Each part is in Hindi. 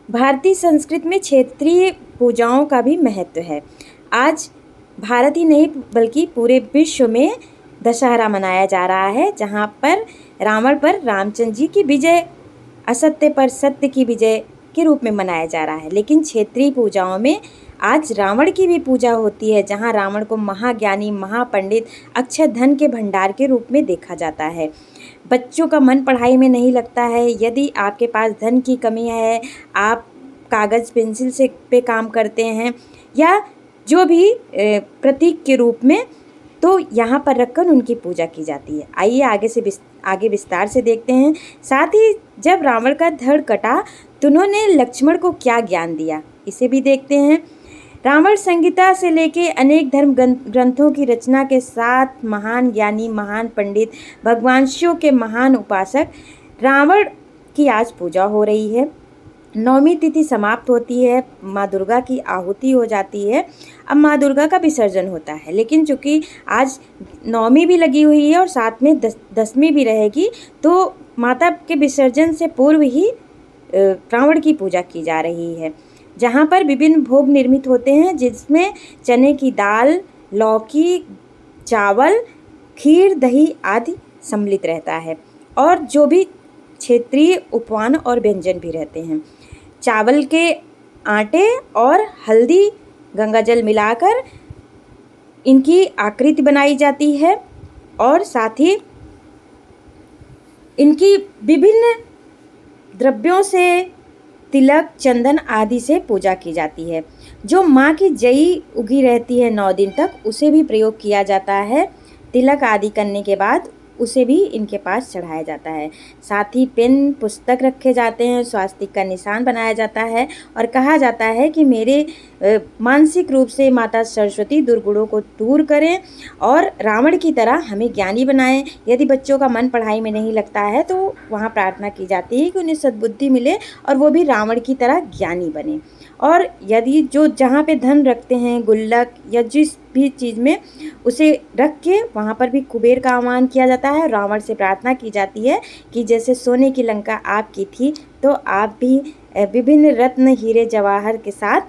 भारतीय संस्कृति में क्षेत्रीय पूजाओं का भी महत्व है। आज भारत ही नहीं बल्कि पूरे विश्व में दशहरा मनाया जा रहा है, जहाँ पर रावण पर रामचंद्र जी की विजय, असत्य पर सत्य की विजय के रूप में मनाया जा रहा है। लेकिन क्षेत्रीय पूजाओं में आज रावण की भी पूजा होती है, जहाँ रावण को महाज्ञानी, महापंडित, अक्षय धन के भंडार के रूप में देखा जाता है। बच्चों का मन पढ़ाई में नहीं लगता है, यदि आपके पास धन की कमी है, आप कागज़ पेंसिल से पे काम करते हैं या जो भी प्रतीक के रूप में, तो यहाँ पर रखकर उनकी पूजा की जाती है। आइए आगे विस्तार से देखते हैं। साथ ही जब रावण का धड़ कटा तो उन्होंने लक्ष्मण को क्या ज्ञान दिया, इसे भी देखते हैं। रावण संहिता से लेके अनेक धर्म ग्रंथों की रचना के साथ महान ज्ञानी, महान पंडित, भगवान शिव के महान उपासक रावण की आज पूजा हो रही है। नवमी तिथि समाप्त होती है, माँ दुर्गा की आहुति हो जाती है, अब माँ दुर्गा का विसर्जन होता है। लेकिन चूँकि आज नवमी भी लगी हुई है और साथ में दसवीं भी रहेगी, तो माता के विसर्जन से पूर्व ही रावण की पूजा की जा रही है, जहाँ पर विभिन्न भोग निर्मित होते हैं, जिसमें चने की दाल, लौकी, चावल, खीर, दही आदि सम्मिलित रहता है और जो भी क्षेत्रीय उपमान और व्यंजन भी रहते हैं। चावल के आटे और हल्दी, गंगाजल मिलाकर इनकी आकृति बनाई जाती है और साथ ही इनकी विभिन्न द्रव्यों से, तिलक, चंदन आदि से पूजा की जाती है। जो माँ की जई उगी रहती है 9 दिन तक, उसे भी प्रयोग किया जाता है। तिलक आदि करने के बाद उसे भी इनके पास चढ़ाया जाता है। साथ ही पेन, पुस्तक रखे जाते हैं, स्वास्तिक का निशान बनाया जाता है और कहा जाता है कि मेरे मानसिक रूप से माता सरस्वती दुर्गुणों को दूर करें और रावण की तरह हमें ज्ञानी बनाएं। यदि बच्चों का मन पढ़ाई में नहीं लगता है तो वहाँ प्रार्थना की जाती है कि उन्हें सद्बुद्धि मिले और वो भी रावण की तरह ज्ञानी बने। और यदि जो जहाँ पे धन रखते हैं, गुल्लक या जिस भी चीज़ में, उसे रख के वहाँ पर भी कुबेर का आह्वान किया जाता है। रावण से प्रार्थना की जाती है कि जैसे सोने की लंका आपकी थी, तो आप भी विभिन्न रत्न, हीरे, जवाहर के साथ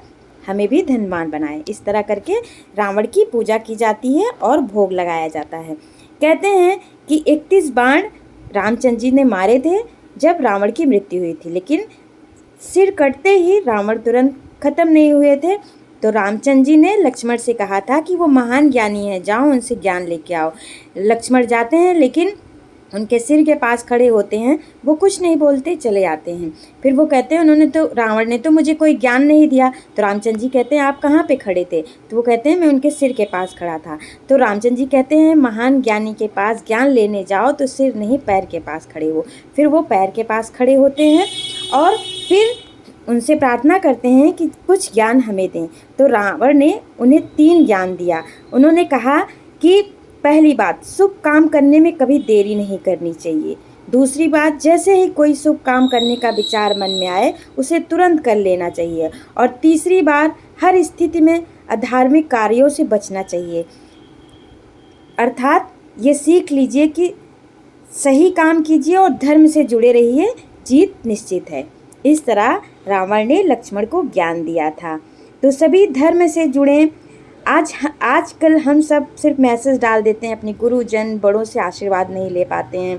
हमें भी धनवान बनाएं। इस तरह करके रावण की पूजा की जाती है और भोग लगाया जाता है। कहते हैं कि 31 बाण रामचंद्र जी ने मारे थे जब रावण की मृत्यु हुई थी, लेकिन सिर कटते ही रावण तुरंत खत्म नहीं हुए थे। तो रामचंद्र जी ने लक्ष्मण से कहा था कि वो महान ज्ञानी है, जाओ उनसे ज्ञान लेके आओ। लक्ष्मण जाते हैं, लेकिन उनके सिर के पास खड़े होते हैं, वो कुछ नहीं बोलते, चले आते हैं। फिर वो कहते हैं रावण ने तो मुझे कोई ज्ञान नहीं दिया। तो रामचंद्र जी कहते हैं आप कहाँ पे खड़े थे? तो वो कहते हैं मैं उनके सिर के पास खड़ा था। तो रामचंद्र जी कहते हैं महान ज्ञानी के पास ज्ञान लेने जाओ तो सिर नहीं, पैर के पास खड़े हो। फिर वो पैर के पास खड़े होते हैं और फिर उनसे प्रार्थना करते हैं कि कुछ ज्ञान हमें दें। तो रावण ने उन्हें 3 ज्ञान दिया। उन्होंने कहा कि पहली बात, शुभ काम करने में कभी देरी नहीं करनी चाहिए। दूसरी बात, जैसे ही कोई शुभ काम करने का विचार मन में आए उसे तुरंत कर लेना चाहिए। और तीसरी बात, हर स्थिति में अधार्मिक कार्यों से बचना चाहिए। अर्थात ये सीख लीजिए कि सही काम कीजिए और धर्म से जुड़े रहिए, जीत निश्चित है। इस तरह रावण ने लक्ष्मण को ज्ञान दिया था। तो सभी धर्म से जुड़ें। आजकल हम सब सिर्फ मैसेज डाल देते हैं, अपने गुरुजन, बड़ों से आशीर्वाद नहीं ले पाते हैं।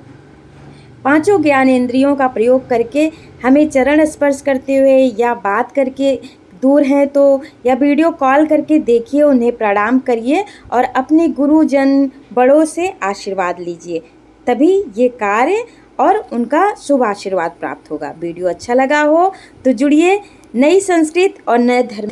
5 ज्ञानेंद्रियों का प्रयोग करके हमें चरण स्पर्श करते हुए या बात करके, दूर हैं तो, या वीडियो कॉल करके देखिए, उन्हें प्रणाम करिए और अपने गुरुजन, बड़ों से आशीर्वाद लीजिए, तभी ये कार्य और उनका शुभ आशीर्वाद प्राप्त होगा। वीडियो अच्छा लगा हो तो जुड़िए। नई संस्कृति और नए धर्म